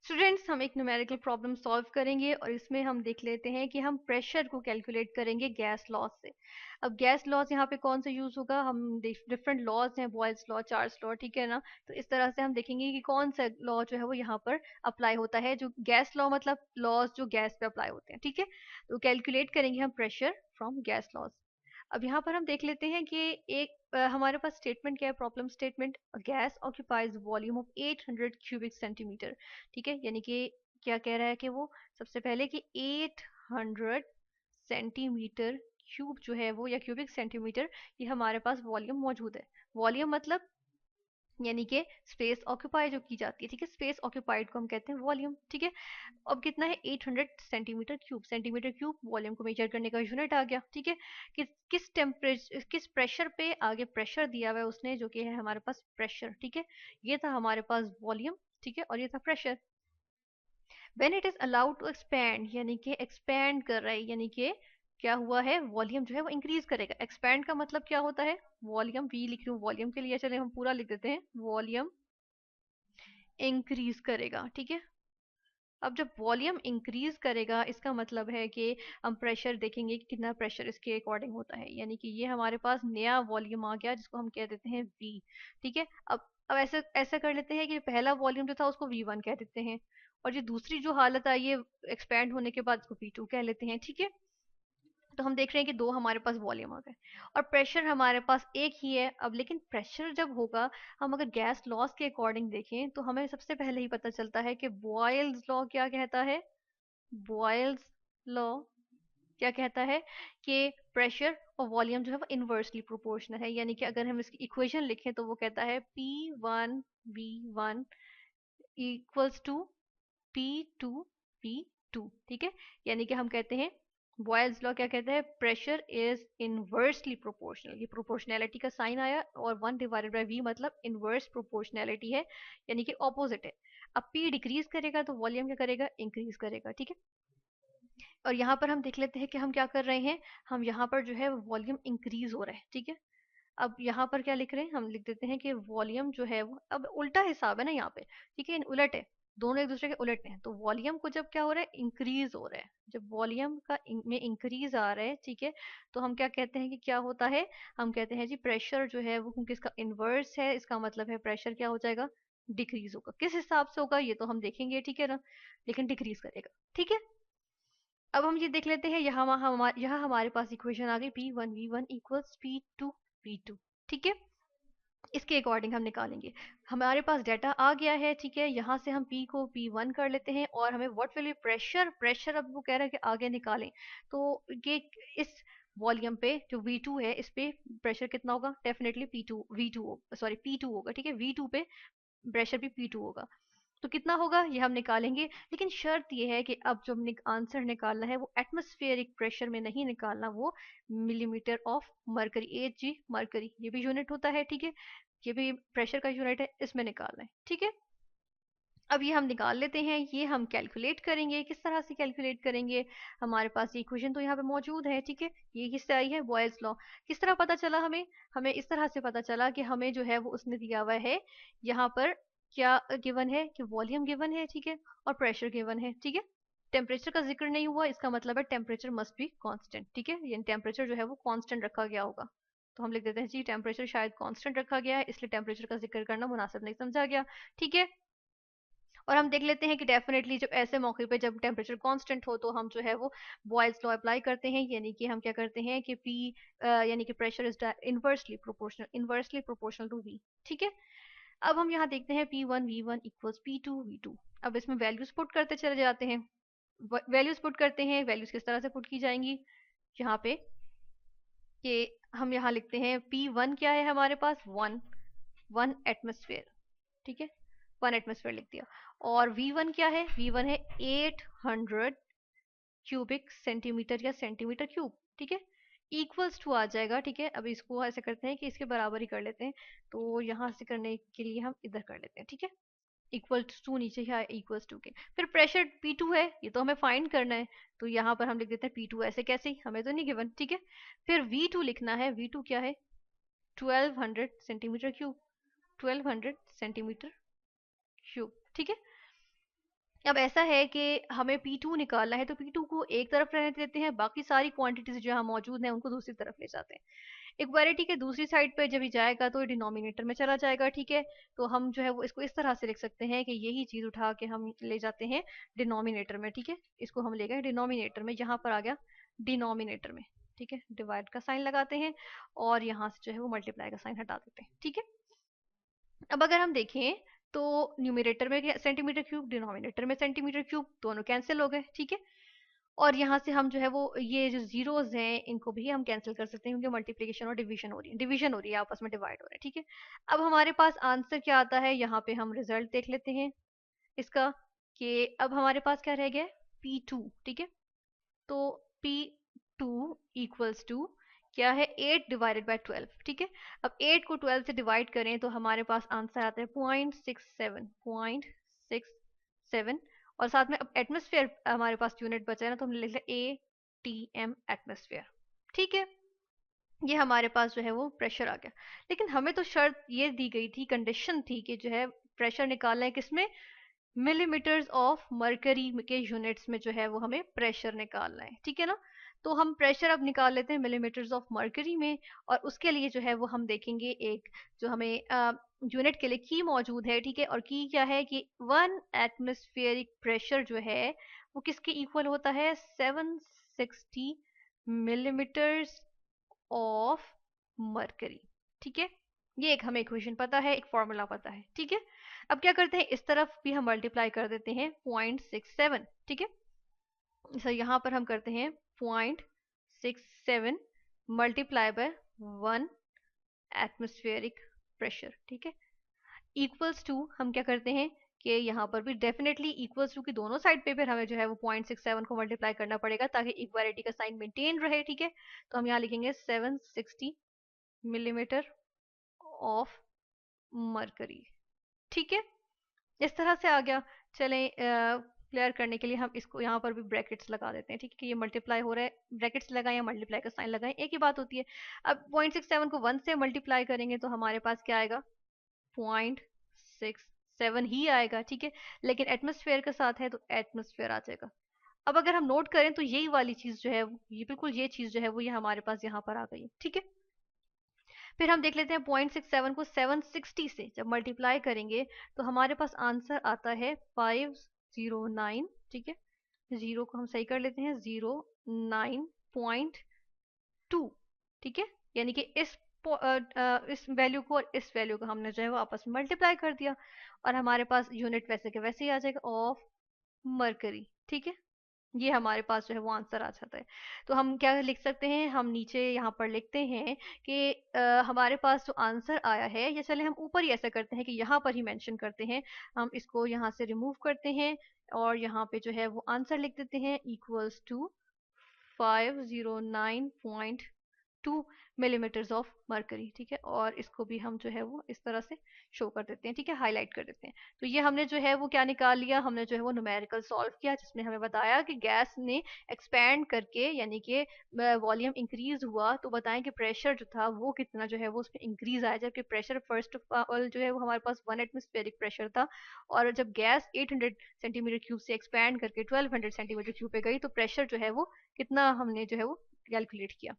Students, हम एक numerical problem solve करेंगे और इसमें हम देख लेते हैं कि हम प्रेशर को कैलकुलेट करेंगे गैस लॉज से। अब गैस लॉज यहाँ पे कौन सा यूज होगा, हम डिफरेंट लॉज हैं, बॉयल्स लॉ, चार्ल्स लॉ, ठीक है ना। तो इस तरह से हम देखेंगे कि कौन सा लॉ जो है वो यहाँ पर अप्लाई होता है, जो गैस लॉ मतलब लॉज जो गैस पे अप्लाई होते हैं, ठीक है। तो कैलकुलेट करेंगे हम प्रेशर फ्रॉम गैस लॉज। अब यहाँ पर हम देख लेते हैं कि एक हमारे पास स्टेटमेंट क्या है, problem statement. Gas occupies volume of 800 cubic centimetre, ठीक है। यानी कि क्या कह रहा है कि वो सबसे पहले कि 800 सेंटीमीटर क्यूब जो है वो, या क्यूबिक सेंटीमीटर, ये हमारे पास वॉल्यूम मौजूद है। वॉल्यूम मतलब यानी कि स्पेस ऑक्यूपाई जो की जाती है, ठीक है। स्पेस ऑक्यूपाइड को हम कहते हैं वॉल्यूम, ठीक है। अब कितना है, 800 centimetre cube. Centimetre cube volume को मेजर करने का यूनिट आ गया, ठीक है। किस टेम्परेचर, किस प्रेशर पे आगे प्रेशर दिया हुआ है उसने, जो कि है हमारे पास प्रेशर, ठीक है। ये था हमारे पास वॉल्यूम, ठीक है, और ये था pressure. When it is allowed to expand, यानी कि एक्सपैंड कर रहा है, यानी कि क्या हुआ है, वॉल्यूम जो है वो इंक्रीज करेगा। एक्सपैंड का मतलब क्या होता है, वॉल्यूम वी लिख रही हूँ वॉल्यूम के लिए, चले हम पूरा लिख देते हैं, वॉल्यूम इंक्रीज करेगा, ठीक है। अब जब वॉल्यूम इंक्रीज करेगा इसका मतलब है कि हम प्रेशर देखेंगे कि कितना प्रेशर इसके अकॉर्डिंग होता है, यानी कि ये हमारे पास नया वॉल्यूम आ गया जिसको हम कह देते हैं वी, ठीक है। अब ऐसा ऐसा कर लेते हैं कि पहला वॉल्यूम जो था उसको V1 कह देते हैं, और ये दूसरी जो हालत आई है एक्सपैंड होने के बाद उसको V2 कह लेते हैं, ठीक है। तो हम देख रहे हैं कि दो हमारे पास वॉल्यूम आ गए और प्रेशर हमारे पास एक ही है। अब लेकिन प्रेशर जब होगा, हम अगर गैस लॉस के अकॉर्डिंग देखें तो हमें सबसे पहले ही पता चलता है कि बॉयल्स लॉ क्या कहता है। बॉयल्स लॉ क्या कहता है कि प्रेशर और वॉल्यूम जो है वो इनवर्सली प्रोपोर्शनल है, यानी कि अगर हम इसकी इक्वेशन लिखें तो वो कहता है P1V1 इक्वल्स टू P2V2, ठीक है। यानी कि हम कहते हैं बॉयल्स लॉ क्या कहता है, प्रेशर इज इनवर्सली प्रोपोर्शनल। ये प्रोपोर्शनैलिटी का साइन आया और 1/V मतलब इनवर्स प्रोपोर्शनैलिटी है, यानी कि ऑपोजिट है। अब P डिक्रीज करेगा तो वॉल्यूम क्या करेगा, इंक्रीज करेगा, ठीक है। और यहाँ पर हम देख लेते हैं कि हम क्या कर रहे हैं, हम यहाँ पर जो है वॉल्यूम इंक्रीज हो रहा है, ठीक है। अब यहाँ पर क्या लिख रहे हैं, हम लिख देते हैं कि वॉल्यूम जो है वो, अब उल्टा हिसाब है ना यहाँ पे, ठीक है, उलट है, दोनों एक दूसरे के उलट हैं। तो वॉल्यूम को जब क्या हो रहा है, इंक्रीज हो रहा है, जब वॉल्यूम का में इंक्रीज आ रहा है, ठीक है, तो हम क्या कहते हैं कि क्या होता है, हम कहते हैं जी प्रेशर जो है वो, क्योंकि इसका इनवर्स है, इसका मतलब है प्रेशर क्या हो जाएगा, डिक्रीज होगा। किस हिसाब से होगा ये तो हम देखेंगे, ठीक है ना, लेकिन डिक्रीज करेगा, ठीक है। अब हम ये देख लेते हैं, यहाँ हमारे पास इक्वेशन आ गई P1V1 इक्वल्स P2V2, ठीक है। इसके अकॉर्डिंग हम निकालेंगे, हमारे पास डाटा आ गया है, ठीक है। यहाँ से हम P को P1 कर लेते हैं और हमें what will be pressure, pressure अब वो कह रहा है कि आगे निकालें। तो ये इस वॉल्यूम पे जो V2 है इस पे प्रेशर कितना होगा, definitely P2 V2 sorry P2 होगा, ठीक है। V2 पे प्रेशर भी P2 होगा, तो कितना होगा ये हम निकालेंगे। लेकिन शर्त ये है कि अब जो हमने आंसर निकालना है वो एटमॉस्फेरिक प्रेशर में नहीं निकालना, वो millimetre of mercury, AG mercury, ये भी यूनिट होता है, ठीक है। ये भी प्रेशर का यूनिट है, इसमें निकालना है, ठीक है। अब ये हम निकाल लेते हैं, ये हम कैलकुलेट करेंगे। किस तरह से कैलकुलेट करेंगे, हमारे पास ये इक्वेशन तो यहाँ पे मौजूद है, ठीक है। ये किससे आई है, बॉयल्स लॉ। किस तरह पता चला हमें, हमें इस तरह से पता चला कि हमें जो है वो उसने दिया हुआ है यहाँ पर, क्या गिवन है कि वॉल्यूम गिवन है, ठीक है, और प्रेशर गिवन है, ठीक है। टेम्परेचर का जिक्र नहीं हुआ, इसका मतलब है टेम्परेचर मस्ट बी कांस्टेंट, ठीक है। यानी टेम्परेचर जो है वो कांस्टेंट रखा गया होगा। तो हम लिख देते हैं जी टेम्परेचर शायद कांस्टेंट रखा गया है, इसलिए टेम्परेचर का जिक्र करना मुनासिब नहीं समझा गया, ठीक है। और हम देख लेते हैं कि डेफिनेटली जब ऐसे मौके पे जब टेम्परेचर कांस्टेंट हो तो हम जो है वो बॉयल्स लॉ अप्लाई करते हैं, यानी कि हम क्या करते हैं कि P यानी कि pressure is inversely proportional to V, ठीक है। अब हम यहाँ देखते हैं P1V1 इक्वल्स P2V2। अब इसमें वैल्यूज पुट करते चले जाते हैं, वैल्यूज पुट करते हैं। वैल्यूज किस तरह से पुट की जाएंगी, यहाँ पे कि हम यहाँ लिखते हैं P1 क्या है हमारे पास, 1 एटमोसफेयर, ठीक है, 1 एटमोसफेयर लिख दिया। और V1 क्या है, V1 है 800 क्यूबिक सेंटीमीटर या सेंटीमीटर क्यूब, ठीक है। इक्वल्स टू आ जाएगा, ठीक है। अब इसको ऐसे करते हैं कि इसके बराबर ही कर लेते हैं, तो यहाँ से करने के लिए हम इधर कर लेते हैं, ठीक है। इक्वल टू नीचे है इक्वल्स टू के, फिर प्रेशर P2 है, ये तो हमें फाइंड करना है, तो यहाँ पर हम लिख देते हैं P2, ऐसे कैसे, हमें तो नहीं गिवन, ठीक है। फिर V2 लिखना है, V2 क्या है, 1200 सेंटीमीटर क्यूब, 1200 सेंटीमीटर क्यूब, ठीक है। अब ऐसा है कि हमें P2 निकालना है, तो P2 को एक तरफ रहने देते हैं, बाकी सारी क्वांटिटीज जो यहाँ मौजूद हैं उनको दूसरी तरफ ले जाते हैं। इक्वालिटी के दूसरी साइड पे जब ये जाएगा तो ये डिनोमिनेटर में चला जाएगा, ठीक है। तो हम जो है वो इसको इस तरह से लिख सकते हैं कि यही चीज उठा के हम ले जाते हैं डिनोमिनेटर में, ठीक है। इसको हम ले गए डिनोमिनेटर में, यहाँ पर आ गया डिनोमिनेटर में, ठीक है। डिवाइड का साइन लगाते हैं और यहाँ से जो है वो मल्टीप्लाई का साइन हटा देते हैं, ठीक है। अब अगर हम देखें तो न्यूमरेटर में सेंटीमीटर क्यूब, डिनोमिनेटर में सेंटीमीटर क्यूब, दोनों कैंसिल हो गए, ठीक है। और यहाँ से हम जो है वो ये जो जीरोस हैं इनको भी हम कैंसिल कर सकते हैं, क्योंकि मल्टीप्लिकेशन और डिवीजन हो रही है, आपस में डिवाइड हो रहा है, ठीक है। अब हमारे पास आंसर क्या आता है, यहाँ पे हम रिजल्ट देख लेते हैं इसका, कि अब हमारे पास क्या रह गया, P2, ठीक है। तो P2 इक्वल्स टू क्या है, 8 डिवाइडेड बाय 12, ठीक है। अब 8 को 12 से डिवाइड करें तो हमारे पास आंसर आता है 0.67 और साथ में अब एटमॉस्फेयर हमारे पास यूनिट बचा है ना, तो हमने लिख लिया ATM एटमॉस्फेयर, ठीक है। ये हमारे पास जो है वो प्रेशर आ गया। लेकिन हमें तो शर्त ये दी गई थी, कंडीशन थी कि जो है प्रेशर निकालना है किसमें, मिलीमीटर्स ऑफ मरकरी के यूनिट्स में जो है वो हमें प्रेशर निकालना है, ठीक है ना। तो हम प्रेशर अब निकाल लेते हैं मिलीमीटर्स ऑफ मरकरी में, और उसके लिए जो है वो हम देखेंगे एक जो हमें यूनिट के लिए की मौजूद है, ठीक है। और की क्या है कि 1 एटमॉस्फेरिक प्रेशर जो है वो किसके इक्वल होता है, 760 मिलीमीटर्स ऑफ मरकरी, ठीक है। ये एक हमें इक्वेशन पता है, एक फॉर्मूला पता है, ठीक है। अब क्या करते हैं, इस तरफ भी हम मल्टीप्लाई कर देते हैं 0.67, ठीक है। सो यहाँ पर हम करते हैं 0.67 मल्टीप्लाई बाय 1 एटमॉस्फेरिक प्रेशर, ठीक है। इक्वल्स टू हम क्या करते हैं कि यहाँ पर भी डेफिनेटली इक्वल्स टू की दोनों साइड पे फिर हमें जो है वो 0.67 को मल्टीप्लाई करना पड़ेगा ताकि इक्वालिटी का साइन मेंटेन रहे, ठीक है। तो हम यहाँ लिखेंगे 760 मिलीमीटर ऑफ मरकरी, ठीक है। इस तरह से आ गया। चलें क्लियर करने के लिए हम इसको यहाँ पर भी ब्रैकेट्स लगा देते हैं, ठीक है, कि ये मल्टीप्लाई हो रहा है, ब्रैकेट्स लगाएं या मल्टीप्लाई का साइन लगाएं एक ही बात होती है। अब 0.67 को 1 से मल्टीप्लाई करेंगे तो हमारे पास क्या आएगा, 0.67 ही आएगा, ठीक है। लेकिन एटमॉस्फेयर के साथ है तो एटमॉस्फेयर आ जाएगा। अब अगर हम नोट करें तो यही वाली चीज जो है, ये बिल्कुल ये चीज जो है वो ये हमारे पास यहाँ पर आ गई है, ठीक है। फिर हम देख लेते हैं 0.67 को 760 से जब मल्टीप्लाई करेंगे तो हमारे पास आंसर आता है 509, ठीक है। जीरो को हम सही कर लेते हैं, 09.2, ठीक है। यानी कि इस वैल्यू को और इस वैल्यू को हमने जो है वो आपस में मल्टीप्लाई कर दिया और हमारे पास यूनिट वैसे के वैसे ही आ जाएगा ऑफ मरकरी, ठीक है। ये हमारे पास जो है वो आंसर आ जाता है। तो हम क्या लिख सकते हैं, हम नीचे यहाँ पर लिखते हैं कि हमारे पास जो आंसर आया है, या चले हम ऊपर ही ऐसा करते हैं कि यहाँ पर ही मेंशन करते हैं, हम इसको यहाँ से रिमूव करते हैं और यहाँ पे जो है वो आंसर लिख देते हैं equals to 509.2 millimetres of mercury, ठीक है। और इसको भी हम जो है वो इस तरह से शो कर देते हैं, ठीक है, हाईलाइट कर देते हैं। तो ये हमने जो है वो क्या निकाल लिया, हमने जो है वो न्यूमेरिकल सॉल्व किया, जिसमें हमें बताया कि गैस ने एक्सपैंड करके यानी कि वॉल्यूम इंक्रीज हुआ, तो बताएं कि प्रेशर जो था वो कितना जो है वो उसमें इंक्रीज आया, जबकि प्रेशर फर्स्ट ऑफ ऑल जो है वो हमारे पास 1 एटमॉस्फेरिक प्रेशर था। और जब गैस 800 सेंटीमीटर क्यूब से एक्सपैंड करके 1200 सेंटीमीटर क्यूब पे गई तो प्रेशर जो है वो कितना हमने जो है वो कैलकुलेट किया।